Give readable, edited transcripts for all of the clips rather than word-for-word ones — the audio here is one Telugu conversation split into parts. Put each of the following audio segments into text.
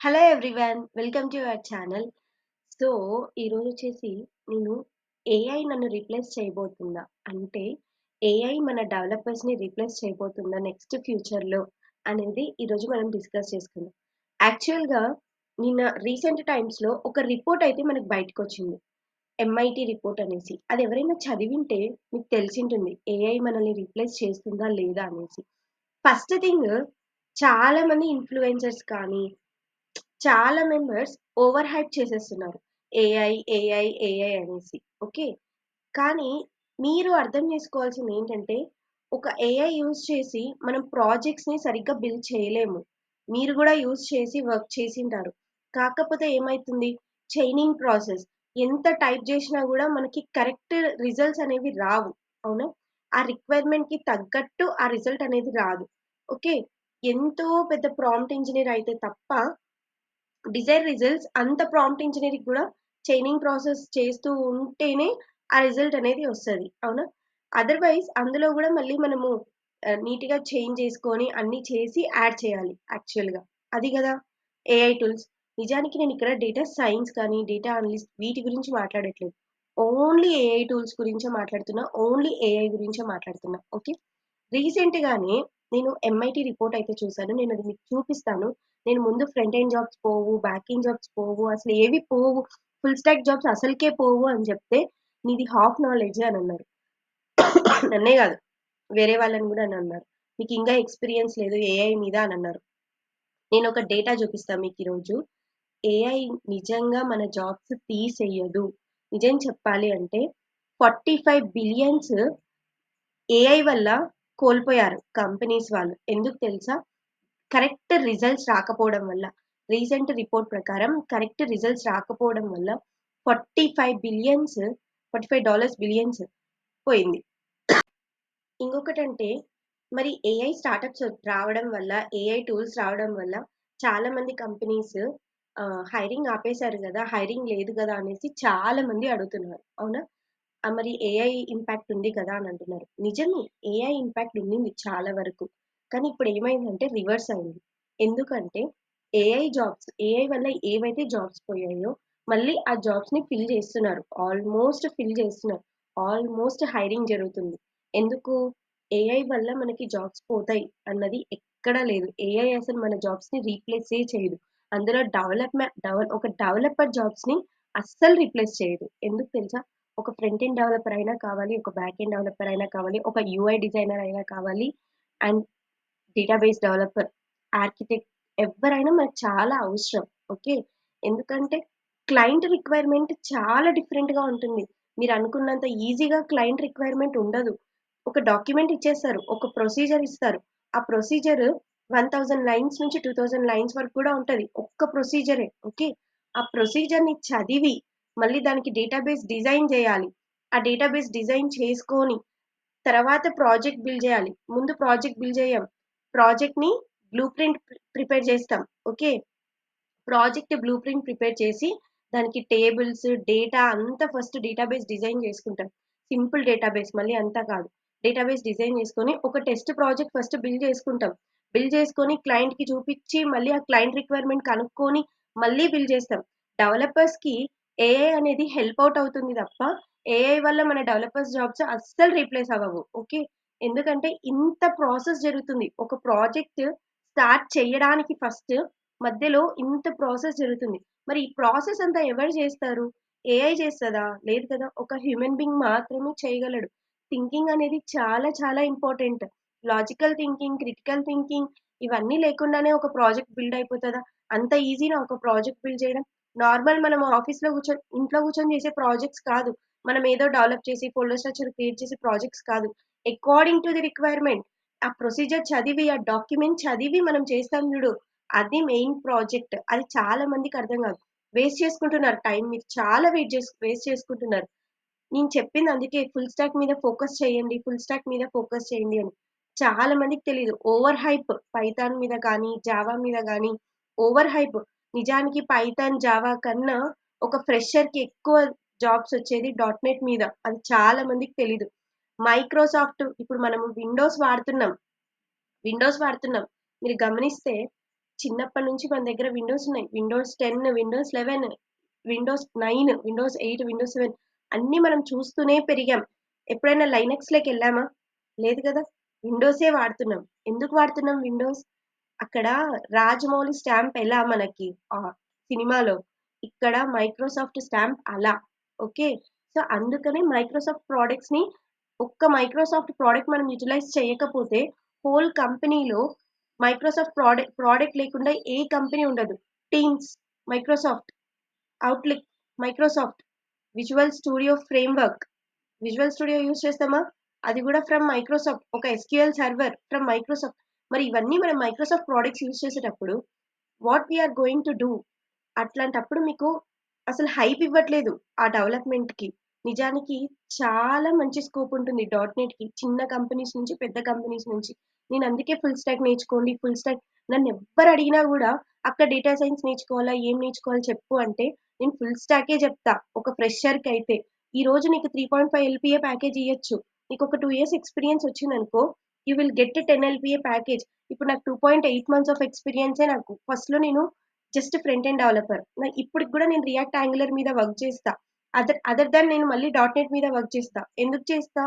Hello everyone. Welcome to your channel. So, ఈరోజొచ్చేసి నేను ఏఐ నన్ను రీప్లేస్ చేయబోతుందా? అంటే ఏఐ మన డెవలపర్స్‌ని రీప్లేస్ చేయబోతుందా నెక్స్ట్ ఫ్యూచర్‌లో అనేది ఈరోజు మనం డిస్కస్ చేసుకుందాం. యాక్చువల్‌గా నిన్న రీసెంట్ టైమ్స్‌లో ఒక రిపోర్ట్ అయితే మనకు బయటకొచ్చింది. ఎంఐటీ రిపోర్ట్ అనేసి. అది ఎవరైనా చదివింటే మీకు తెలిసుంటుంది. ఏఐ మనల్ని రీప్లేస్ చేస్తుందా లేదా అనేసి. ఫస్ట్ థింగ్ చాలా మంది ఇన్‌ఫ్లుయెన్సర్స్ కానీ చాలా మెంబర్స్ ఓవర్ హైప్ చేసేస్తున్నారు. ఏఐ, ఏఐ, ఏఐ అనేసి. ఓకే. కానీ మీరు అర్థం చేసుకోవాల్సిందేంటంటే, ఒక ఏఐ యూజ్ చేసి మనం ప్రాజెక్ట్స్‌ని సరిగ్గా బిల్డ్ చేయలేము. మీరు గూడా యూజ్ చేసి వర్క్ చేసుంటారు. కాకపోతే ఏమైతుంది, చైనింగ్ ప్రాసెస్ ఎంత టైప్ జేసినా గూడా మనకి కరెక్ట్ రిజల్ట్స్ అనేవి రావు. అవునా? ఆ రిక్వైర్‌మెంట్‌కి తగ్గట్టు ఆ రిజల్ట్ అనేది రాదు. ఓకే. ఎంతో పెద్ద ప్రాంప్ట్ ఇంజినీర్ అయితే తప్ప డిజైర్ రిజల్ట్స్ అంత ప్రాంప్ట్ ఇంజినీరింగ్ కూడా చైనింగ్ ప్రాసెస్ చేస్తూ ఉంటేనే ఆ రిజల్ట్ అనేది వస్తది. అవునా? అదర్‌వైజ్ అందులో గూడా మళ్ళీ మనము నీట్‌గా చేంజ్ చేసుకొని అన్నీ చేసి యాడ్ చేయాలి యాక్చువల్‌గా. అది గదా! AI tools. నిజానికి నేనిక్కడ డేటా సైన్స్ కానీ, డేటా అనలిస్ట్ వీటి గురించి మాట్లాడట్లేదు. ఓన్లీ ఏఐ టూల్స్ గురించే మాట్లాడుతున్నా. ఓన్లీ ఏఐ గురించే మాట్లాడుతున్నా. ఓకే. రీసెంట్‌గానే నేను ఎంఐటీ రిపోర్ట్ అయితే చూసాను. నేనది మీకు చూపిస్తాను. నేను ముందు ఫ్రంట్ ఎండ్ జాబ్స్ పోవు, బ్యాక్ ఎండ్ జాబ్స్ పోవు, అసలు ఏవి పోవు, ఫుల్ స్టాక్ జాబ్స్ అసలకే పోవు అని చెప్తే, "నీది హాఫ్ నాలెడ్జే" అనన్నారు. నన్నే గాదు, వేరే వాళ్ళని గూడా అనన్నారు. "నీకింకా ఎక్స్‌పీరియన్స్ లేదు ఏఐ మీద" అనన్నారు. నేనొక డేటా చూపిస్తా మీకీరోజు. ఏఐ నిజంగా మన జాబ్స్ తీసేయదు. నిజం చెప్పాలి అంటే 45 బిలియన్స్ ఏఐ వల్ల కోల్పోయారు కంపెనీస్ వాళ్ళు. ఎందుకు తెలుసా? కరెక్ట్ రిజల్ట్స్ రాకపోవడం వల్ల. రీసెంట్ రిపోర్ట్ ప్రకారం కరెక్ట్ రిజల్ట్స్ రాకపోవడం వల్ల 45 బిలియన్స్ $45 బిలియన్స్ పోయింది. ఇంకొకటంటే మరి ఏఐ స్టార్టప్స్ రావడం వల్ల, ఏఐ టూల్స్ రావడం వల్ల చాలా మంది కంపెనీస్ హైరింగ్ ఆపేశారు గదా! హైరింగ్ లేదు గదా! అనేసి చాలా మంది అడుగుతున్నారు. అవునా? మరి ఏఐ ఇంపాక్ట్ ఉంది కదా! అని అంటున్నారు. నిజమే. ఏఐ ఇంపాక్ట్ ఉండింది చాలా వరకు. కానీ ఇప్పుడేమైందంటే రివర్స్ అయింది. ఎందుకంటే ఏఐ వల్ల ఏవైతే జాబ్స్ పోయాయో మళ్ళీ ఆ జాబ్స్‌ని ఫిల్ చేస్తున్నారు. ఆల్మోస్ట్ ఫిల్ చేస్తున్నారు. ఆల్మోస్ట్ హైరింగ్ జరుగుతుంది. ఎందుకు? ఏఐ వల్ల మనకి జాబ్స్ పోతాయి అన్నది ఎక్కడా లేదు. ఏఐ అసలు మన జాబ్స్‌ని రీప్లేసే చేయదు. అందులో ఒక డెవలపర్ జాబ్స్‌ని అస్సలు రీప్లేస్ చేయదు. ఎందుకు తెలుసా? ఒక ఫ్రంట్ ఎండ్ డెవలపర్ అయినా కావాలి, ఒక బ్యాక్ ఎండ్ డెవలపర్ అయినా కావాలి, ఒక యూఐ డిజైనర్ అయినా కావాలి అండ్ డేటాబేస్ డెవలపర్, ఆర్కిటెక్ట్ ఎవ్వరైనా మనకు చాలా అవసరం. ఓకే. ఎందుకంటే క్లయింట్ రిక్వైర్‌మెంట్ చాలా డిఫరెంట్‌గా ఉంటుంది. మీరనుకున్నంత ఈజీగా క్లయింట్ రిక్వైర్‌మెంట్ ఉండదు. ఒక డాక్యుమెంట్ ఇచ్చేస్తారు. ఒక ప్రొసీజర్ ఇస్తారు. ఆ ప్రొసీజర్ 1000 లైన్స్ నుంచి 2000 లైన్స్ వరకు కూడా ఉంటది. ఒక్క ప్రొసీజరే. ఓకే. ఆ ప్రొసీజర్‌ని చదివి మళ్ళీ దానికి డేటాబేస్ డిజైన్ జేయాలి. ఆ డేటాబేస్ డిజైన్ చేసుకొని తర్వాత ప్రాజెక్ట్ బిల్డ్ జేయాలి. ముందు ప్రాజెక్ట్ బిల్డ్ జేయం. ప్రాజెక్ట్‌ని బ్లూ ప్రింట్ ప్రిపేర్ జేస్తాం. Okay. Project blueprint prepare చేసి, దానికి టేబుల్స్, డేటా అంతా ఫస్ట్ డేటాబేస్ డిజైన్ జేసుకుంటాం. సింపుల్ డేటాబేస్ మళ్ళీ అంతా కాదు. డేటాబేస్ డిజైన్ జేసుకొని, ఒక టెస్ట్ ప్రాజెక్ట్ ఫస్ట్ బిల్డ్ చేసుకుంటాం. బిల్డ్ చేసుకొని క్లయింట్‌కి చూపిచ్చి, మళ్ళీ ఆ క్లయింట్ రిక్వైర్‌మెంట్ కనుక్కొని, మళ్ళీ బిల్డ్ చేస్తాం. డెవలపర్స్‌కి ఏఐ అనేది హెల్ప్ ఔట్ అవుతుంది తప్ప, ఏఐ వల్ల మన డెవలపర్స్ జాబ్స్ అస్సలు రీప్లేస్ అవ్వవు. ఓకే. ఎందుకంటే ఇంత ప్రాసెస్ జరుగుతుంది. ఒక ప్రాజెక్ట్ స్టార్ట్ చెయ్యడానికి ఫస్ట్ మధ్యలో ఇంత ప్రాసెస్ జరుగుతుంది. మరి ఈ ప్రాసెస్ అంతా ఎవరు జేస్తారు? ఏఐ చేస్తదా? లేదు కదా! ఒక హ్యూమన్ బీయింగ్ మాత్రమే చేయగలడు. థింకింగ్ అనేది చాలా చాలా important. Logical thinking, critical thinking ఇవన్నీ లేకుండానే ఒక ప్రాజెక్ట్ బిల్డ్ అయిపోతదా? అంత ఈజీనా ఒక ప్రాజెక్ట్ బిల్డ్ చేయడం? నార్మల్ మనం ఇంట్లో కూర్చొని చేసే ప్రాజెక్ట్స్ కాదు. మనం ఏదో డెవలప్ చేసి ఫోల్డర్ స్ట్రక్చర్ క్రియేట్ చేసే ప్రాజెక్ట్స్ కాదు. అకార్డింగ్ టు ది రిక్వైర్మెంట్ ఆ ప్రొసీజర్ చదివి, ఆ డాక్యుమెంట్ చదివి మనం చేస్తాం జూడు. అది మెయిన్ ప్రాజెక్ట్. అది చాలా మందికి అర్థం గాదు. వేస్ట్ చేసుకుంటున్నారు టైం. మీరు చాలా వేస్ట్ చేసుకుంటున్నారు. నేను చెప్పింది అందుకే ఫుల్ స్టాక్ మీద ఫోకస్ చేయండి. ఫుల్ స్టాక్ మీద ఫోకస్ చేయండి అని. చాలా మందికి తెలీదు. ఓవర్ హైప్ పైథాన్ మీద గానీ, జావా మీద గానీ ఓవర్ హైప్. నిజానికి పైథాన్, జావా కన్నా ఒక ఫ్రెషర్‌కి ఎక్కువ జాబ్స్ వచ్చేది డాట్ నెట్ మీద. అది చాలా మందికి తెలీదు. ఇప్పుడు మనము విండోస్ వాడుతున్నాం. మీరు గమనిస్తే చిన్నప్పటి నుంచి మన దగ్గర విండోస్ ఉన్నాయి. Windows 10, Windows 11, Windows 9, Windows 8, Windows 7 అన్నీ మనం చూస్తూనే పెరిగాం. ఎప్పుడైనా లైనక్స్‌లోకెళ్ళామా? లేదు గదా! విండోసే వాడుతున్నాం. ఎందుకు వాడుతున్నాం విండోస్? అక్కడ 'రాజమౌళి' స్టాంప్ ఎలా మనకి సినిమాలో, ఇక్కడ మైక్రోసాఫ్ట్ స్టాంప్ అలా. ఓకే. సో, అందుకనే మైక్రోసాఫ్ట్ ప్రొడక్ట్స్‌ని ఒక్క మైక్రోసాఫ్ట్ ప్రొడక్ట్ మనం యుటిలైజ్ చేయకపోతే హోల్ కంపెనీలో మైక్రోసాఫ్ట్ ప్రొడక్ట్ లేకుండా ఏ కంపెనీ ఉండదు. Teams Microsoft, Outlook Microsoft, Visual Studio framework Visual Studio use చేస్తామా? అది గూడా ఫ్రమ్ మైక్రోసాఫ్ట్. ఒక ఎస్‌క్యూఎల్ సర్వర్ ఫ్రమ్ మైక్రోసాఫ్ట్. మరి ఇవన్నీ మనం మైక్రోసాఫ్ట్ ప్రొడక్ట్స్ యూజ్ చేసేటప్పుడు what we are going to do? అట్లాంటప్పుడు మీకు అసలు హైప్ ఇవ్వట్లేదు ఆ డెవలప్‌మెంట్‌కి. నిజానికి చాలా మంచి స్కోప్ ఉంటుంది డాట్ నెట్‌కి. చిన్న కంపెనీస్ నుంచి, పెద్ద కంపెనీస్ నుంచి. నేను అందుకే ఫుల్ స్టాక్ నేర్చుకోండి, ఫుల్ స్టాక్ నన్నెవ్వరు అడిగినా గూడా అక్క డేటా సైన్స్ నేర్చుకోవాలా? ఏం నేర్చుకోవాలి చెప్పు అంటే నేను ఫుల్ స్టాకే జెప్తా. ఒక ఫ్రెషర్‌కైతే. ఈరోజు నీకు 3.5 ఎల్‌పీఏ ప్యాకేజ్ ఇయ్యొచ్చు. నీకొక 2 ఇయర్స్ ఎక్స్‌పీరియన్స్ వచ్చిందనుకో, you will get 10 LPA package. ఇప్పుడు నాకు 2.8 మంత్స్ ఆఫ్ ఎక్స్‌పీరియన్సే నాకు. ఫస్ట్‌లో నేను జస్ట్ ఫ్రంట్ ఎండ్ డెవలపర్. ఇప్పటికి గూడా నేను రియాక్ట్ యాంగులర్ మీద వర్క్ చేస్తా. అదర్ దాన్ నేను మళ్ళీ డాట్ నెట్ మీద వర్క్ చేస్తా. ఎందుకు చేస్తా?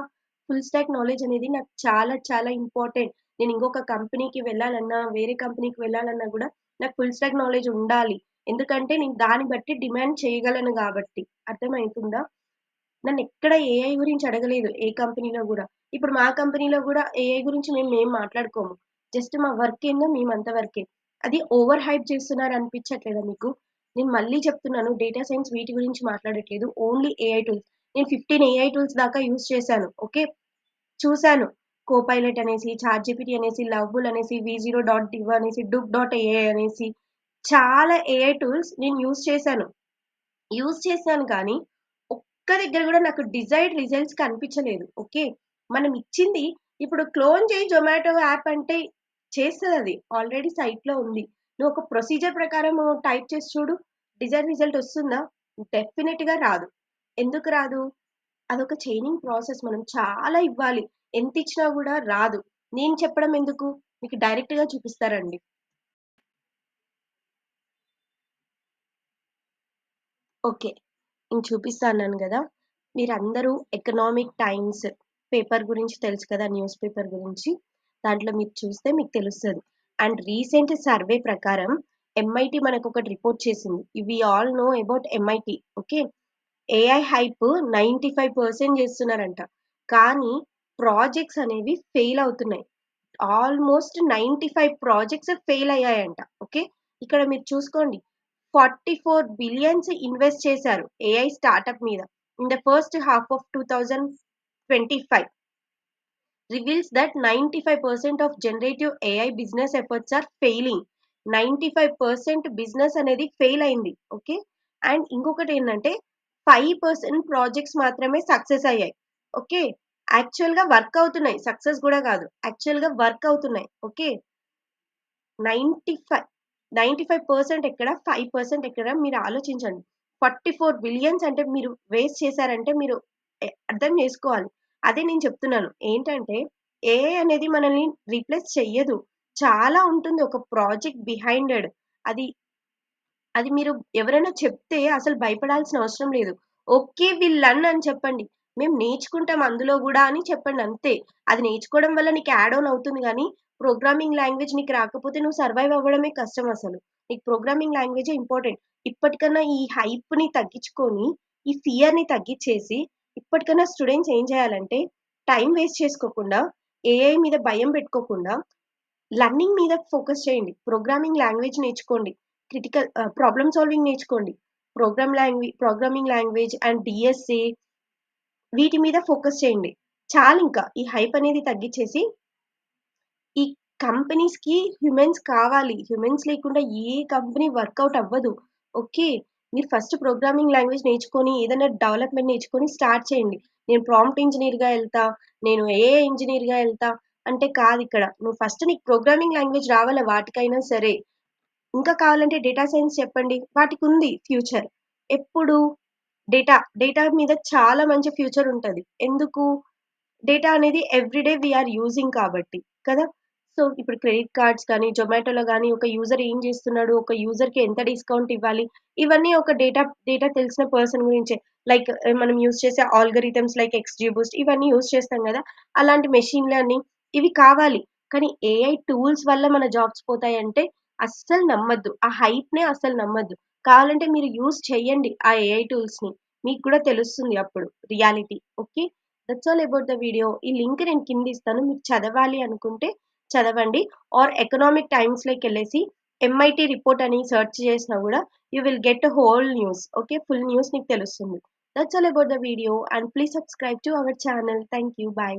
ఫుల్ స్టాక్ నాలెడ్జ్ అనేది నాకు చాలా చాలా ఇంపార్టెంట్. నేను ఇంకొక కంపెనీకి వెళ్ళాలన్నా, వేరే కంపెనీకి వెళ్ళాలన్నా గూడా నాకు ఫుల్ స్టాక్ నాలెడ్జ్ ఉండాలి. ఎందుకంటే నేను దాన్ని బట్టి డిమాండ్ చేయగలను గాబట్టి. అర్థమైతుందా? నన్నెక్కడ ఏఐ గురించి అడగలేదు ఏ కంపెనీలో గూడా. ఇప్పుడు మా కంపెనీలో గూడా ఏఐ గురించి మేమేం మాట్లాడుకోము. జస్ట్ మా వర్క్ ఏందో మేమంత వరకే. అది ఓవర్ హైప్ చేస్తున్నారనిపిచ్చట్లేదా మీకు? నేను మళ్ళీ చెప్తున్నాను డేటా సైన్స్ వీటి గురించి మాట్లాడట్లేదు. Only AI tools. నేను 15 ఏఐ టూల్స్ దాకా యూజ్ చేశాను. ఓకే. చూసాను. కోపైలట్ అనేసి, చాట్‌జీపీటీ అనేసి, లవ్‌బుల్ అనేసి, వి0 డాట్ డివ్ అనేసి, డుక్ డాట్ ఏఐ అనేసి చాలా ఏఐ టూల్స్ నేను యూజ్ చేశాను కానీ, ఒక్క దగ్గర గూడా నాకు డిజైర్డ్ రిజల్ట్స్ కనిపించలేదు. ఓకే. మనం ఇచ్చింది ఇప్పుడు క్లోన్ చేయి జొమాటో యాప్ అంటే చేస్తదది. ఆల్రెడీ సైట్‌లో ఉంది. నువ్వు ఒక ప్రొసీజర్ ప్రకారం టైప్ చేసి చూడు. డిజైర్డ్ రిజల్ట్ వస్తుందా? డెఫినిట్‌గా రాదు. ఎందుకు రాదు? అదొక చైనింగ్ ప్రాసెస్. మనం చాలా ఇవ్వాలి. ఎంతిచ్చినా గూడా రాదు. నేను చెప్పడం ఎందుకు? మీకు డైరెక్ట్‌గా చూపిస్తారండి. ఓకే. నేను చూపిస్తా అన్నాను గదా! మీరందరూ ఎకనామిక్ టైమ్స్ పేపర్ గురించి తెలుసు కదా! న్యూస్ పేపర్ గురించి. దాంట్లో మీరు చూస్తే మీకు తెలుస్తది. అండ్ రీసెంట్ సర్వే ప్రకారం ఎంఐటీ మనకొకటి రిపోర్ట్ చేసింది. We all know about MIT. Okay. AI hype 95% చేస్తున్నారంట. కానీ ప్రాజెక్ట్స్ అనేవి ఫెయిల్ అవుతున్నాయి. ఆల్‌మోస్ట్ 95 ప్రాజెక్ట్స్ ఫెయిల్ అయ్యాయంట. ఓకే. ఇక్కడ మీరు చూసుకోండి. 44 బిలియన్స్ ఇన్వెస్ట్ చేశారు ఏఐ స్టార్టప్ మీద. In the first half of 2025 reveals that 95% of generative AI business efforts are failing. 95% business అనేది ఫెయిల్ అయింది. ఓకే. అండ్ ఇంకొకటేంటంటే 5% ప్రాజెక్ట్స్ మాత్రమే సక్సెస్ అయ్యాయి. ఓకే. యాక్చువల్‌గా వర్క్ అవుతున్నాయి. సక్సెస్ గూడా గాదు. యాక్చువల్‌గా వర్క్ అవుతున్నాయి. ఓకే. 95% ఎక్కడ? 5% ఎక్కడ? మీరు ఆలోచించండి. 44 బిలియన్స్ అంటే మీరు వేస్ట్ చేశారంటే మీరు అర్థం చేసుకోవాలి. అదే నేను చెప్తున్నాను. ఏంటంటే ఏఐ అనేది మనల్ని రీప్లేస్ చెయ్యదు. చాలా ఉంటుంది ఒక ప్రాజెక్ట్ బిహైండెడ్. అది అది మీరు ఎవరైనా చెప్తే అసలు భయపడాల్సిన అవసరం లేదు. ఓకే. విల్ లెర్న్ అని చెప్పండి. మేము నేర్చుకుంటాం అందులో గూడా అని చెప్పండి అంతే. అది నేర్చుకోవడం వల్ల నీకు యాడ్ ఆన్ అవుతుంది గానీ, ప్రోగ్రామింగ్ లాంగ్వేజ్ నీకు రాకపోతే నువ్వు సర్వైవ్ అవ్వడమే కష్టం అసలు. నీకు ప్రోగ్రామింగ్ లాంగ్వేజే ఇంపార్టెంట్. ఇప్పటికన్నా ఈ హైప్‌ని తగ్గించుకొని, ఈ ఫియర్‌ని తగ్గిచ్చేసి, ఇప్పటికన్నా స్టూడెంట్స్ ఏం చేయాలంటే, టైమ్ వేస్ట్ చేసుకోకుండా, ఏఐ మీద భయం పెట్టుకోకుండా లర్నింగ్ మీద ఫోకస్ చేయండి. ప్రోగ్రామింగ్ లాంగ్వేజ్ నేర్చుకోండి. ప్రాబ్లమ్ సాల్వింగ్ నేర్చుకోండి. ప్రోగ్రామింగ్ లాంగ్వేజ్ అండ్ డీఎస్ఏ వీటి మీద ఫోకస్ చేయండి. చాలింకా ఈ హైప్ అనేది తగ్గిచ్చేసి, ఈ కంపెనీస్‌కి హ్యూమన్స్ కావాలి. హ్యూమన్స్ లేకుండా ఏ కంపెనీ వర్కౌట్ అవ్వదు. ఓకే. మీరు ఫస్ట్ ప్రోగ్రామింగ్ లాంగ్వేజ్ నేర్చుకొని, ఏదైనా డెవలప్‌మెంట్ నేర్చుకొని స్టార్ట్ చేయండి. నేను ప్రాంప్ట్ ఇంజినీర్‌గా ఎళ్తా, నేను ఏఐ ఇంజినీర్‌గా ఎళ్తా అంటే కాదిక్కడ. నువ్వు ఫస్ట్ నీకు ప్రోగ్రామింగ్ లాంగ్వేజ్ రావాలా వాటికైనా సరే. ఇంకా కావాలంటే డేటా సైన్స్ చెప్పండి. వాటికుంది ఫ్యూచర్. ఎప్పుడు? డేటా మీద చాలా మంచి ఫ్యూచర్ ఉంటది. ఎందుకు? డేటా అనేది every day we are using కాబట్టి. కదా! సో, ఇప్పుడు క్రెడిట్ కార్డ్స్ కానీ, జొమాటోలో గానీ, ఒక యూజర్ ఏం జేస్తున్నాడు, ఒక యూజర్‌కి ఎంత డిస్కౌంట్ ఇవ్వాలి, ఇవన్నీ ఒక డేటా తెలిసిన పర్సన్ గురించే. లైక్ మనం యూజ్ చేసే ఆల్గోరిథమ్స్ లైక్ ఎక్స్‌జీ బూస్ట్ ఇవన్నీ యూజ్ చేస్తాం గదా! అలాంటి మెషిన్ లెర్నింగ్ ఇవి కావాలి. కానీ ఏఐ టూల్స్ వల్ల మన జాబ్స్ పోతాయంటే అస్సలు నమ్మొద్దు. ఆ హైప్‌నే అస్సలు నమ్మొద్దు. కావాలంటే మీరు యూజ్ చేయండి ఆ ఏఐ టూల్స్‌ని. మీకు కూడా తెలుస్తుంది అప్పుడు reality. Okay. That's all about the video. ఈ లింక్ నేను కింద ఇస్తాను. మీరు చదవాలి అనుకుంటే చదవండి. ఆర్ ఎకనామిక్ టైమ్స్‌లోకెళ్ళేసి ఎంఐటీ రిపోర్ట్ అని సెర్చ్ చేసినా గూడా you will get whole news. Okay. Full news మీకు తెలుస్తుంది. That's all about the video and please subscribe to our channel. Thank you. By.